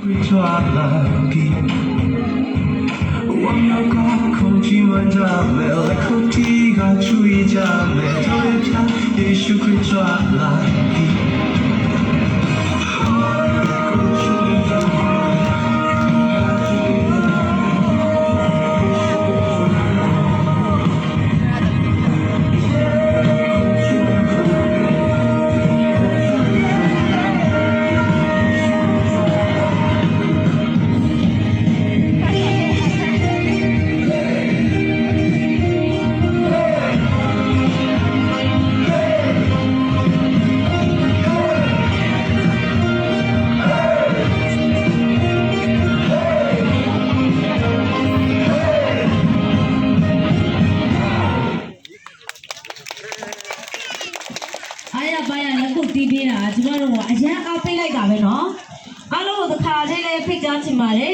会抓牢记，忘了个空气完整没来口体个注意着没，头一下也许会抓牢记。ဘာရလက်ကိုတီးပေးတာကျမတို့ကအရန်အားပေးလိုက်တာပဲเนาะအားလုံးကိုတစ်ခါတည်းလေးဖိတ်ကြားချင်ပါတယ်